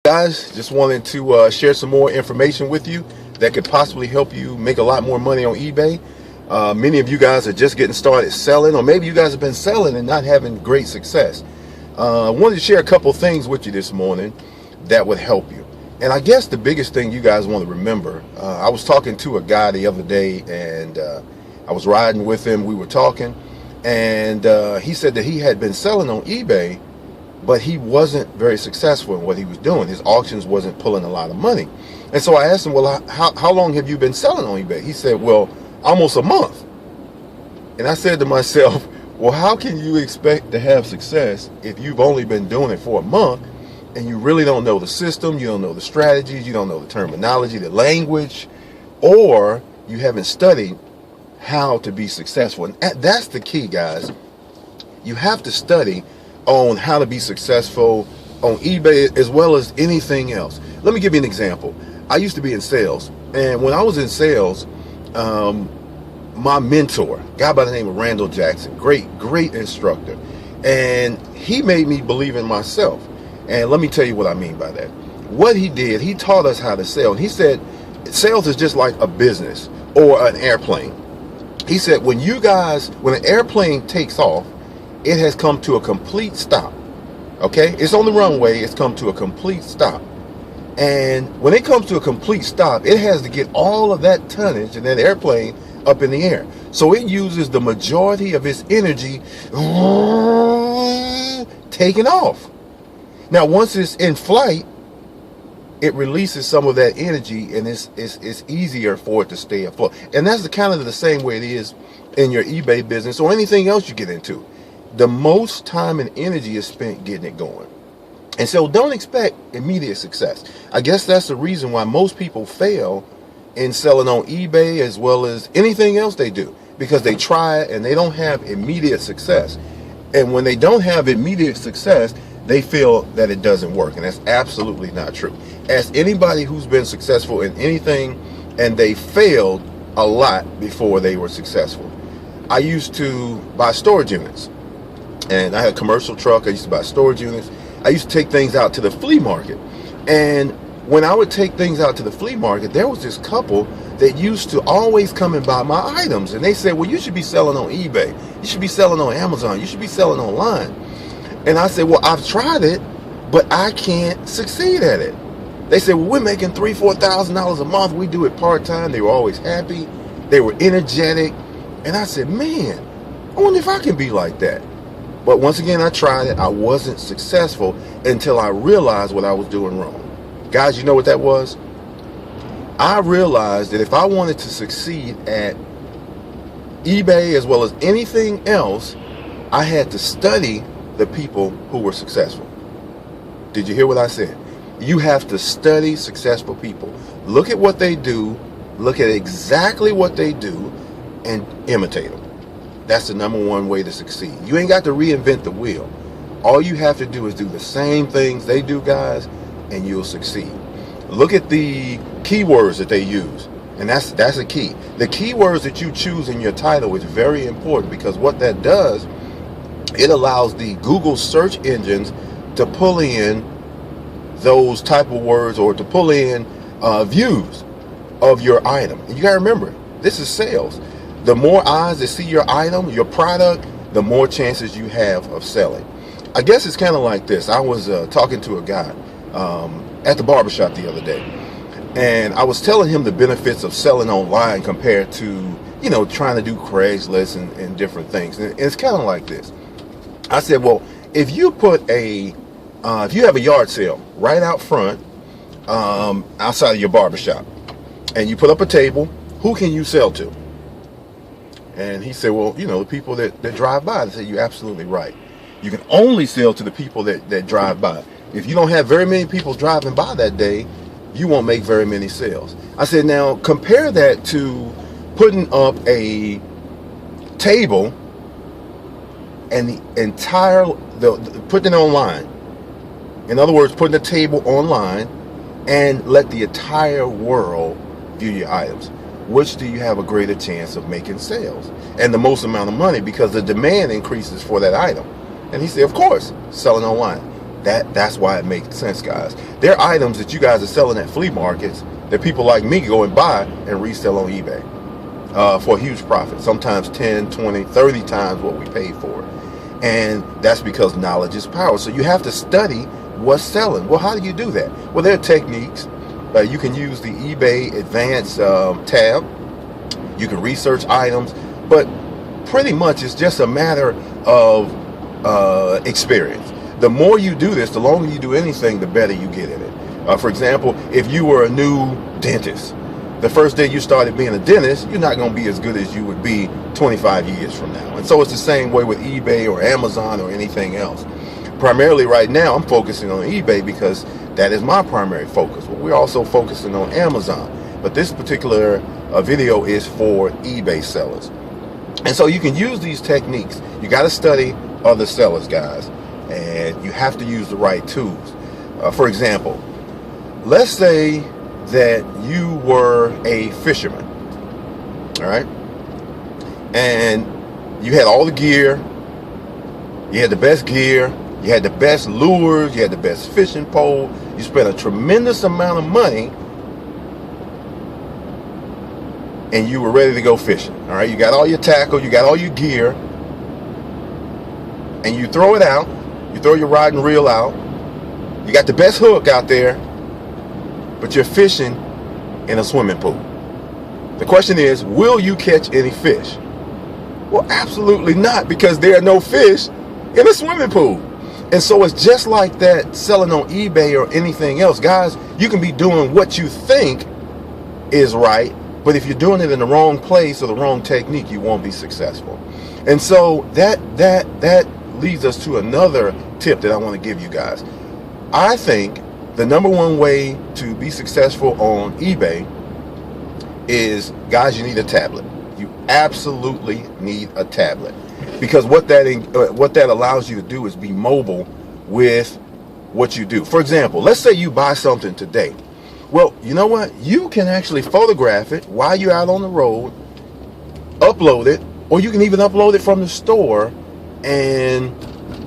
Guys, just wanted to share some more information with you that could possibly help you make a lot more money on eBay. Many of you guys are just getting started selling, or maybe you guys have been selling and not having great success. I wanted to share a couple things with you this morning that would help you. And I guess the biggest thing you guys want to remember, I was talking to a guy the other day, and I was riding with him. We were talking, and he said that he had been selling on eBay, but he wasn't very successful in what he was doing. His auctions wasn't pulling a lot of money. And so I asked him, well, how long have you been selling on eBay? He said, well, almost a month. And I said to myself, well, how can you expect to have success if you've only been doing it for a month and you really don't know the system, you don't know the strategies, you don't know the terminology, the language, or you haven't studied how to be successful? And that's the key, guys. You have to study on how to be successful on eBay as well as anything else. Let me give you an example. I used to be in sales, and when I was in sales, my mentor, a guy by the name of Randall Jackson, great instructor, and he made me believe in myself. And let me tell you what I mean by that. What he did, he taught us how to sell. And he said sales is just like a business or an airplane. He said when an airplane takes off, it has come to a complete stop. Okay, it's on the runway, it's come to a complete stop. And when it comes to a complete stop, it has to get all of that tonnage and that airplane up in the air. So it uses the majority of its energy taking off. Now, once it's in flight, it releases some of that energy, and it's easier for it to stay afloat. And that's kind of the same way it is in your eBay business or anything else you get into. The most time and energy is spent getting it going. And so don't expect immediate success. I guess that's the reason why most people fail in selling on eBay as well as anything else they do, because they try it and they don't have immediate success. And when they don't have immediate success, they feel that it doesn't work. And that's absolutely not true. Ask anybody who's been successful in anything and they failed a lot before they were successful. I used to buy storage units. And I had a commercial truck. I used to buy storage units. I used to take things out to the flea market. And when I would take things out to the flea market, there was this couple that used to always come and buy my items. And they said, well, you should be selling on eBay. You should be selling on Amazon. You should be selling online. And I said, well, I've tried it, but I can't succeed at it. They said, well, we're making $3,000, $4,000 a month. We do it part-time. They were always happy. They were energetic. And I said, man, I wonder if I can be like that. But once again, I tried it. I wasn't successful until I realized what I was doing wrong. Guys, you know what that was? I realized that if I wanted to succeed at eBay as well as anything else, I had to study the people who were successful. Did you hear what I said? You have to study successful people. Look at what they do. Look at exactly what they do and imitate them. That's the number one way to succeed. You ain't got to reinvent the wheel. All you have to do is do the same things they do, guys, and you'll succeed. Look at the keywords that they use, and that's a key. The keywords that you choose in your title is very important, because what that does, it allows the Google search engines to pull in those type of words, or to pull in views of your item. And you got to remember, this is sales. The more eyes that see your item, your product, the more chances you have of selling. I guess it's kind of like this. I was talking to a guy at the barbershop the other day, and I was telling him the benefits of selling online compared to, trying to do Craigslist and different things. And it's kind of like this. I said, well, if you if you have a yard sale right out front, outside of your barbershop, and you put up a table, who can you sell to? And he said, well, the people that drive by. I said, you're absolutely right. You can only sell to the people that drive by. If you don't have very many people driving by that day, you won't make very many sales. I said, now compare that to putting up a table and putting it online. In other words, putting a table online and let the entire world view your items. Which do you have a greater chance of making sales and the most amount of money, because the demand increases for that item? And he said, of course, selling online. That's why it makes sense, guys. There are items that you guys are selling at flea markets that people like me go and buy and resell on eBay for a huge profit, sometimes 10, 20, 30 times what we paid for it. And that's because knowledge is power. So you have to study what's selling. Well, how do you do that? Well, there are techniques. You can use the eBay Advanced tab. You can research items, but pretty much it's just a matter of experience. The more you do this, the longer you do anything, the better you get at it. For example, if you were a new dentist, the first day you started being a dentist, you're not going to be as good as you would be 25 years from now. And so it's the same way with eBay or Amazon or anything else. Primarily right now, I'm focusing on eBay because that is my primary focus. But we're also focusing on Amazon. But this particular video is for eBay sellers. And so you can use these techniques. You got to study other sellers, guys. And you have to use the right tools. For example, let's say that you were a fisherman, all right? And you had all the gear. You had the best gear. You had the best lures. You had the best fishing pole. You spent a tremendous amount of money. And you were ready to go fishing, all right? You got all your tackle. You got all your gear. And you throw it out. You throw your rod and reel out. You got the best hook out there. But you're fishing in a swimming pool. The question is, will you catch any fish? Well, absolutely not, because there are no fish in a swimming pool. And so it's just like that selling on eBay or anything else. Guys, you can be doing what you think is right, but if you're doing it in the wrong place or the wrong technique, you won't be successful. And so that leads us to another tip that I want to give you guys. I think the number one way to be successful on eBay is, guys, you need a tablet. You absolutely need a tablet, because what that allows you to do is be mobile with what you do. For example, let's say you buy something today. Well, you know what? You can actually photograph it while you're out on the road, upload it, or you can even upload it from the store, and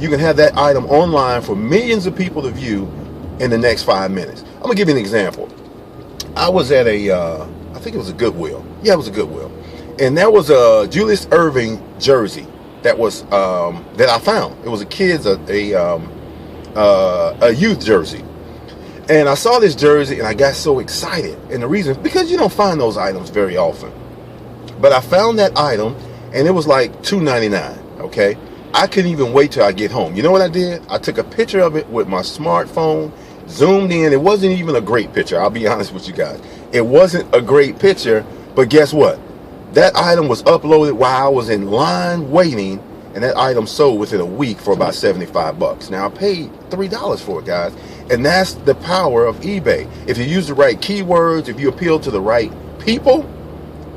you can have that item online for millions of people to view in the next 5 minutes. I'm gonna give you an example. I was at I think it was a Goodwill. Yeah, it was a Goodwill. And there was a Julius Erving jersey that was that I found. It was a kid's a youth jersey. And I saw this jersey and I got so excited. And the reason, because you don't find those items very often. But I found that item and it was like $2.99, okay? I couldn't even wait till I get home. You know what I did? I took a picture of it with my smartphone, zoomed in. It wasn't even a great picture. I'll be honest with you guys. It wasn't a great picture, but guess what? That item was uploaded while I was in line waiting, and that item sold within a week for about 75 bucks. Now I paid $3 for it, guys. And that's the power of eBay. If you use the right keywords, if you appeal to the right people,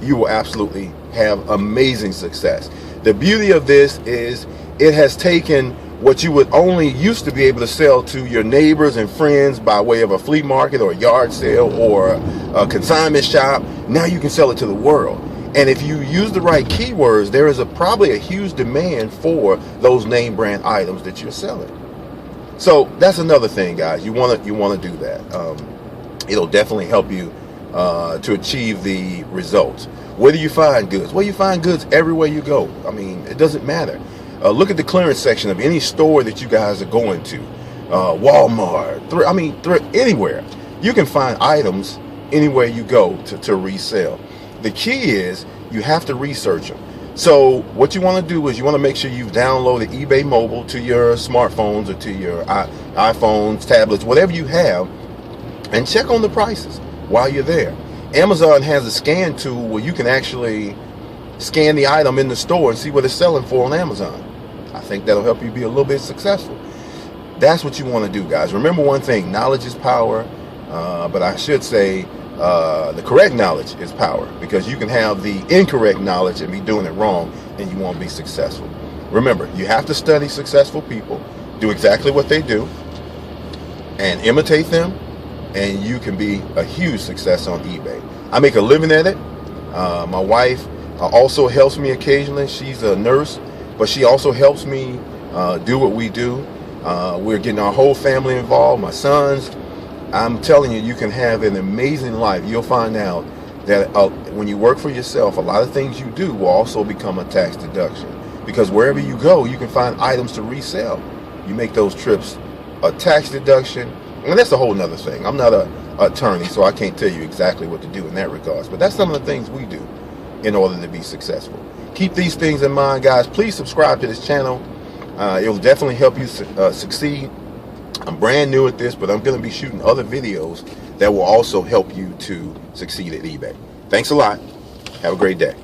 you will absolutely have amazing success. The beauty of this is it has taken what you would only used to be able to sell to your neighbors and friends by way of a flea market or a yard sale or a consignment shop. Now you can sell it to the world. And if you use the right keywords, there is probably a huge demand for those name brand items that you're selling. So that's another thing, guys. You want to do that. It'll definitely help you to achieve the results. Where do you find goods? Well, you find goods everywhere you go. I mean, it doesn't matter. Look at the clearance section of any store that you guys are going to. Walmart, anywhere. You can find items anywhere you go to resell. The key is you have to research them. So what you want to do is you want to make sure you've downloaded eBay Mobile to your smartphones or to your iPhones, tablets, whatever you have, and check on the prices while you're there. Amazon has a scan tool where you can actually scan the item in the store and see what it's selling for on Amazon. I think that'll help you be a little bit successful. That's what you want to do, guys. Remember one thing, knowledge is power, but I should say the correct knowledge is power, because you can have the incorrect knowledge and be doing it wrong and you won't be successful. Remember, you have to study successful people, do exactly what they do, and imitate them, and you can be a huge success on eBay. I make a living at it. My wife also helps me occasionally. She's a nurse, but she also helps me do what we do. We're getting our whole family involved, my sons. I'm telling you, you can have an amazing life. You'll find out that when you work for yourself, a lot of things you do will also become a tax deduction. Because wherever you go, you can find items to resell. You make those trips a tax deduction. And that's a whole nother thing. I'm not an attorney, so I can't tell you exactly what to do in that regards. But that's some of the things we do in order to be successful. Keep these things in mind, guys. Please subscribe to this channel. It will definitely help you succeed. I'm brand new at this, but I'm going to be shooting other videos that will also help you to succeed at eBay. Thanks a lot. Have a great day.